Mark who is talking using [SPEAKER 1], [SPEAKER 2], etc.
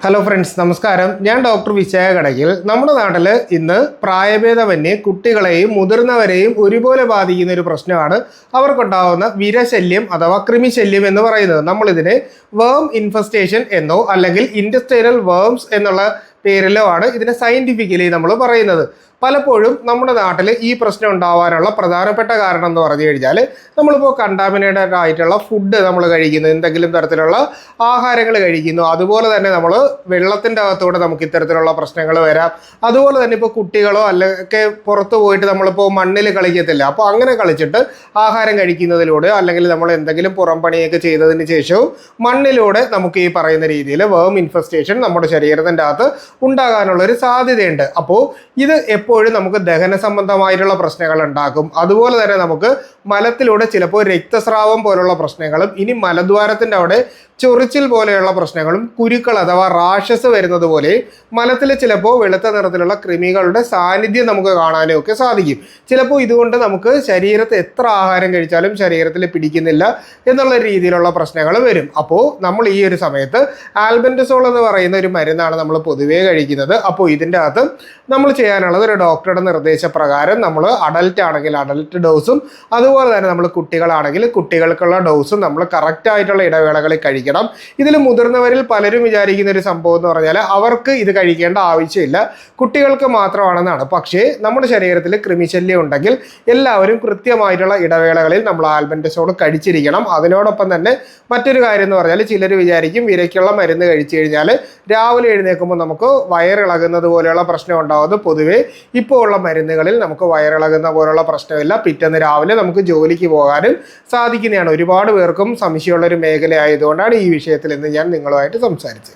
[SPEAKER 1] Hello friends, നമസ്കാരം. ഞാൻ doctor വിജയ കടകിൽ. നമ്മുടെ നാട്ടിൽ ഇന്ന് പ്രായഭേദമന്യേ കുട്ടികളെയും മുതിർന്നവരെയും ഒരുപോലെ ബാധിക്കുന്ന ഒരു പ്രശ്നമാണ് അവർക്കുണ്ടാകുന്ന വിരശല്യം അഥവാ കൃമിശല്യം എന്ന് പറയുന്നത്. നമ്മളിതിനെ വേം ഇൻഫെസ്റ്റേഷൻ എന്നോ അല്ലെങ്കിൽ ഇൻഡസ്ട്രിയൽ വേംസ് എന്നുള്ള പേരിലോ ആണ് ഇതിനെ സയന്റിഫിക്കലി നമ്മൾ പറയുന്നത്. പലപ്പോഴും നമ്മുടെ നാട്ടിൽ ഈ പ്രശ്നം ഉണ്ടാവാനുള്ള പ്രധാനപ്പെട്ട കാരണം എന്ന് പറഞ്ഞു കഴിഞ്ഞാൽ നമ്മളിപ്പോൾ കണ്ടാമിനേറ്റഡ് ആയിട്ടുള്ള ഫുഡ് നമ്മൾ കഴിക്കുന്നു, എന്തെങ്കിലും തരത്തിലുള്ള ആഹാരങ്ങൾ കഴിക്കുന്നു, അതുപോലെ തന്നെ നമ്മൾ വെള്ളത്തിൻ്റെ അകത്തൂടെ നമുക്ക് ഇത്തരത്തിലുള്ള പ്രശ്നങ്ങൾ വരാം. അതുപോലെ തന്നെ ഇപ്പോൾ കുട്ടികളോ അല്ലെങ്കിൽ പുറത്ത് പോയിട്ട് നമ്മളിപ്പോൾ മണ്ണിൽ കളിക്കത്തില്ല, അപ്പോൾ അങ്ങനെ കളിച്ചിട്ട് ആഹാരം കഴിക്കുന്നതിലൂടെ അല്ലെങ്കിൽ നമ്മൾ എന്തെങ്കിലും പുറം പണിയൊക്കെ ചെയ്തതിന് ശേഷവും മണ്ണിലൂടെ നമുക്ക് ഈ പറയുന്ന രീതിയിൽ വേം ഇൻഫെസ്റ്റേഷൻ നമ്മുടെ ശരീരത്തിൻ്റെ അകത്ത് ഉണ്ടാകാനുള്ളൊരു സാധ്യതയുണ്ട്. അപ്പോൾ ഇത് എപ്പോഴും നമുക്ക് ദഹന സംബന്ധമായിട്ടുള്ള പ്രശ്നങ്ങൾ ഉണ്ടാക്കും. അതുപോലെ തന്നെ നമുക്ക് മലത്തിലൂടെ ചിലപ്പോൾ രക്തസ്രാവം പോലുള്ള പ്രശ്നങ്ങളും, ഇനി മലദ്വാരത്തിൻ്റെ അവിടെ ചൊറിച്ചിൽ പോലെയുള്ള പ്രശ്നങ്ങളും, കുരുക്കൾ അഥവാ റാഷസ് വരുന്നത് പോലെ മലത്തിൽ ചിലപ്പോൾ വെളുത്ത നിറത്തിലുള്ള കൃമികളുടെ സാന്നിധ്യം നമുക്ക് കാണാനും ഒക്കെ സാധിക്കും. ചിലപ്പോൾ ഇതുകൊണ്ട് നമുക്ക് ശരീരത്തിൽ എത്ര ആഹാരം കഴിച്ചാലും ശരീരത്തിൽ പിടിക്കുന്നില്ല എന്നുള്ള രീതിയിലുള്ള പ്രശ്നങ്ങൾ വരും. അപ്പോൾ നമ്മൾ ഈ ഒരു സമയത്ത് ആൽബൻഡസോൾ എന്ന് പറയുന്ന ഒരു മരുന്നാണ് നമ്മൾ പൊതുവേ കഴിക്കുന്നത്. അപ്പോൾ ഇതിൻ്റെ അകത്ത് നമ്മൾ ചെയ്യാനുള്ളത് ഒരു ഡോക്ടറുടെ നിർദ്ദേശപ്രകാരം നമ്മൾ അഡൽട്ട് ആണെങ്കിൽ അഡൽട്ട് ഡോസും, അതുപോലെ തന്നെ നമ്മൾ കുട്ടികളാണെങ്കിൽ കുട്ടികൾക്കുള്ള ഡോസും നമ്മൾ കറക്റ്റായിട്ടുള്ള ഇടവേളകളിൽ കഴിക്കണം. ഇതിൽ മുതിർന്നവരിൽ പലരും വിചാരിക്കുന്ന ഒരു സംഭവം എന്ന് പറഞ്ഞാൽ അവർക്ക് ഇത് കഴിക്കേണ്ട ആവശ്യമില്ല, കുട്ടികൾക്ക് മാത്രമാണെന്നാണ്. പക്ഷേ നമ്മുടെ ശരീരത്തിൽ കൃമിശല്യം ഉണ്ടെങ്കിൽ എല്ലാവരും കൃത്യമായിട്ടുള്ള ഇടവേളകളിൽ നമ്മൾ ആൽബൻഡസോൾ കഴിച്ചിരിക്കണം. അതിനോടൊപ്പം തന്നെ മറ്റൊരു കാര്യം എന്ന് പറഞ്ഞാൽ ചിലർ വിചാരിക്കും വിരയ്ക്കുള്ള മരുന്ന് കഴിച്ചു കഴിഞ്ഞാൽ രാവിലെ എഴുന്നേൽക്കുമ്പോൾ നമുക്ക് വയറിളകുന്നത് പോലെയുള്ള പ്രശ്നം ഉണ്ടാകുന്നത്. പൊതുവേ ഇപ്പോൾ ഉള്ള മരുന്നുകളിൽ നമുക്ക് വയറിളകുന്ന പോലുള്ള പ്രശ്നമില്ല. പിറ്റേന്ന് രാവിലെ നമുക്ക് ജോലിക്ക് പോകാനും സാധിക്കുന്നതാണ്. ഒരുപാട് പേർക്കും സംശയമുള്ളൊരു മേഖല ആയതുകൊണ്ടാണ് ഈ വിഷയത്തിൽ ഇന്ന് ഞാൻ നിങ്ങളുമായിട്ട് സംസാരിച്ചത്.